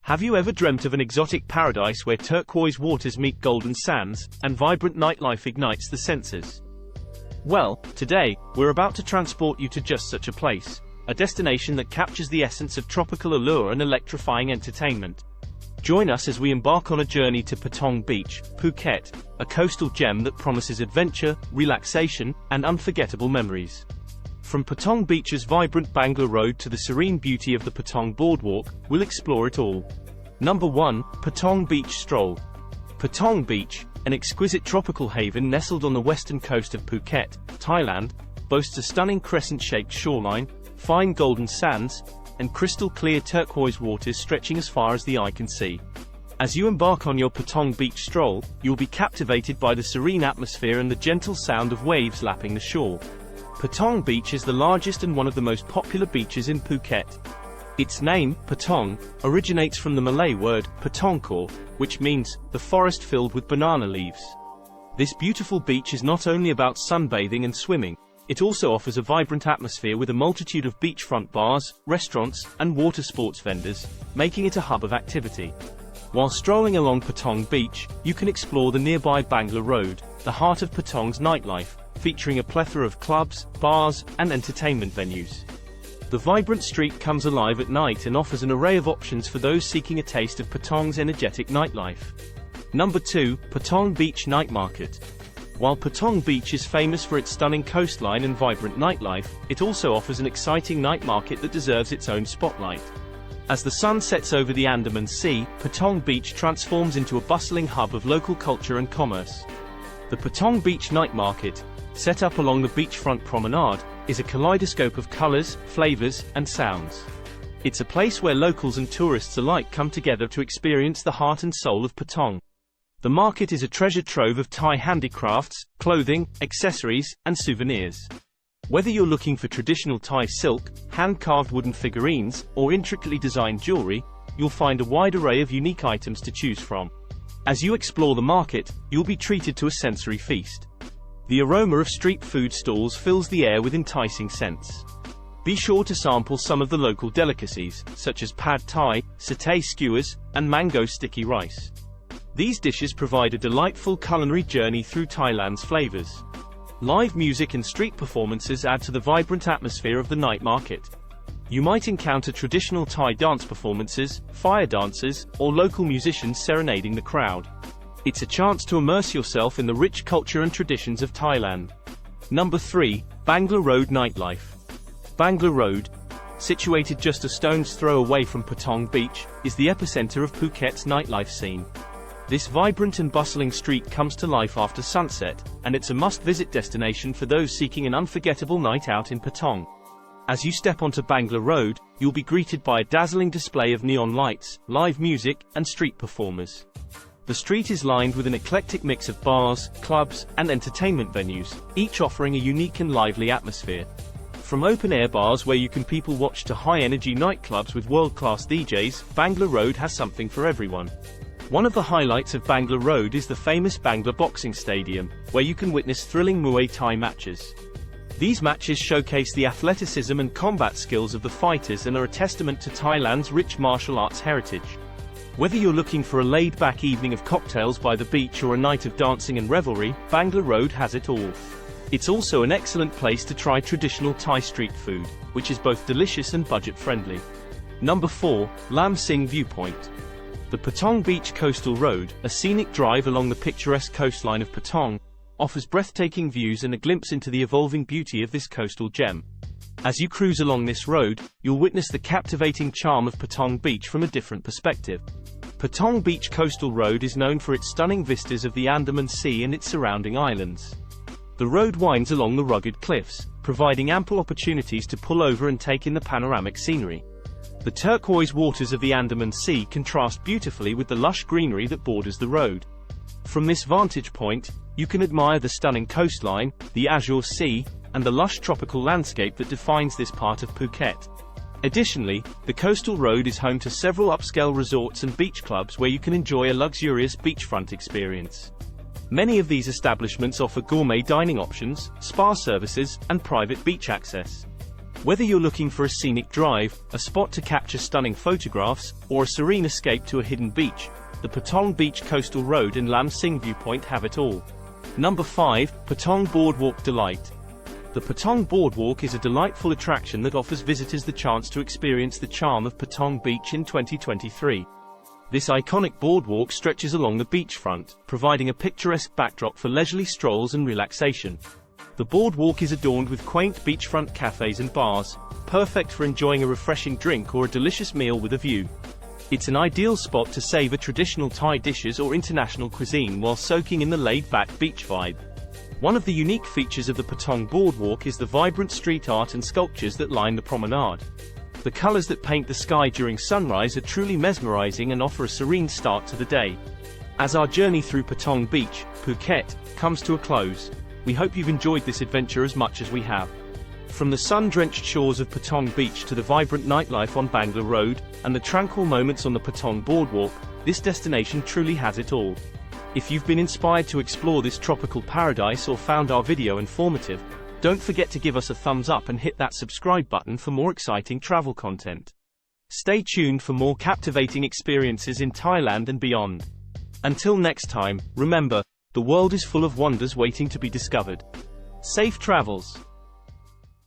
Have you ever dreamt of an exotic paradise where turquoise waters meet golden sands, and vibrant nightlife ignites the senses? Well, today, we're about to transport you to just such a place, a destination that captures the essence of tropical allure and electrifying entertainment. Join us as we embark on a journey to Patong Beach, Phuket, a coastal gem that promises adventure, relaxation, and unforgettable memories. From Patong Beach's vibrant Bangla Road to the serene beauty of the Patong Boardwalk, we'll explore it all. Number 1. Patong Beach Stroll. Patong Beach, an exquisite tropical haven nestled on the western coast of Phuket, Thailand, boasts a stunning crescent-shaped shoreline, fine golden sands, and crystal-clear turquoise waters stretching as far as the eye can see. As you embark on your Patong Beach stroll, you'll be captivated by the serene atmosphere and the gentle sound of waves lapping the shore. Patong Beach is the largest and one of the most popular beaches in Phuket. Its name, Patong, originates from the Malay word, patongkor, which means, the forest filled with banana leaves. This beautiful beach is not only about sunbathing and swimming, it also offers a vibrant atmosphere with a multitude of beachfront bars, restaurants, and water sports vendors, making it a hub of activity. While strolling along Patong Beach, you can explore the nearby Bangla Road, the heart of Patong's nightlife, featuring a plethora of clubs, bars, and entertainment venues. The vibrant street comes alive at night and offers an array of options for those seeking a taste of Patong's energetic nightlife. Number 2. Patong Beach Night Market. While Patong Beach is famous for its stunning coastline and vibrant nightlife, it also offers an exciting night market that deserves its own spotlight. As the sun sets over the Andaman Sea, Patong Beach transforms into a bustling hub of local culture and commerce. The Patong Beach Night Market, set up along the beachfront promenade, is a kaleidoscope of colors, flavors, and sounds. It's a place where locals and tourists alike come together to experience the heart and soul of Patong. The market is a treasure trove of Thai handicrafts, clothing, accessories, and souvenirs. Whether you're looking for traditional Thai silk, hand-carved wooden figurines, or intricately designed jewelry, you'll find a wide array of unique items to choose from. As you explore the market, you'll be treated to a sensory feast. The aroma of street food stalls fills the air with enticing scents. Be sure to sample some of the local delicacies, such as pad thai, satay skewers, and mango sticky rice. These dishes provide a delightful culinary journey through Thailand's flavors. Live music and street performances add to the vibrant atmosphere of the night market. You might encounter traditional Thai dance performances, fire dancers, or local musicians serenading the crowd. It's a chance to immerse yourself in the rich culture and traditions of Thailand. Number 3. Bangla Road Nightlife. Bangla Road, situated just a stone's throw away from Patong Beach, is the epicenter of Phuket's nightlife scene. This vibrant and bustling street comes to life after sunset, and it's a must-visit destination for those seeking an unforgettable night out in Patong. As you step onto Bangla Road, you'll be greeted by a dazzling display of neon lights, live music, and street performers. The street is lined with an eclectic mix of bars, clubs, and entertainment venues, each offering a unique and lively atmosphere. From open-air bars where you can people watch to high-energy nightclubs with world-class DJs, Bangla Road has something for everyone. One of the highlights of Bangla Road is the famous Bangla Boxing Stadium, where you can witness thrilling Muay Thai matches. These matches showcase the athleticism and combat skills of the fighters and are a testament to Thailand's rich martial arts heritage. Whether you're looking for a laid-back evening of cocktails by the beach or a night of dancing and revelry, Bangla Road has it all. It's also an excellent place to try traditional Thai street food, which is both delicious and budget-friendly. Number 4. Lam Sing Viewpoint. The Patong Beach Coastal Road, a scenic drive along the picturesque coastline of Patong, offers breathtaking views and a glimpse into the evolving beauty of this coastal gem. As you cruise along this road, you'll witness the captivating charm of Patong Beach from a different perspective. Patong Beach Coastal Road is known for its stunning vistas of the Andaman Sea and its surrounding islands. The road winds along the rugged cliffs, providing ample opportunities to pull over and take in the panoramic scenery. The turquoise waters of the Andaman Sea contrast beautifully with the lush greenery that borders the road. From this vantage point, you can admire the stunning coastline, the azure sea, and the lush tropical landscape that defines this part of Phuket. Additionally, the coastal road is home to several upscale resorts and beach clubs where you can enjoy a luxurious beachfront experience. Many of these establishments offer gourmet dining options, spa services, and private beach access. Whether you're looking for a scenic drive, a spot to capture stunning photographs, or a serene escape to a hidden beach, the Patong Beach Coastal Road and Lam Sing Viewpoint have it all. Number 5. Patong Boardwalk Delight. The Patong Boardwalk is a delightful attraction that offers visitors the chance to experience the charm of Patong Beach in 2023. This iconic boardwalk stretches along the beachfront, providing a picturesque backdrop for leisurely strolls and relaxation. The boardwalk is adorned with quaint beachfront cafes and bars, perfect for enjoying a refreshing drink or a delicious meal with a view. It's an ideal spot to savor traditional Thai dishes or international cuisine while soaking in the laid-back beach vibe. One of the unique features of the Patong Boardwalk is the vibrant street art and sculptures that line the promenade. The colors that paint the sky during sunrise are truly mesmerizing and offer a serene start to the day. As our journey through Patong Beach, Phuket, comes to a close, we hope you've enjoyed this adventure as much as we have. From the sun-drenched shores of Patong Beach to the vibrant nightlife on Bangla Road, and the tranquil moments on the Patong Boardwalk, this destination truly has it all. If you've been inspired to explore this tropical paradise or found our video informative, don't forget to give us a thumbs up and hit that subscribe button for more exciting travel content. Stay tuned for more captivating experiences in Thailand and beyond. Until next time, remember, the world is full of wonders waiting to be discovered. Safe travels!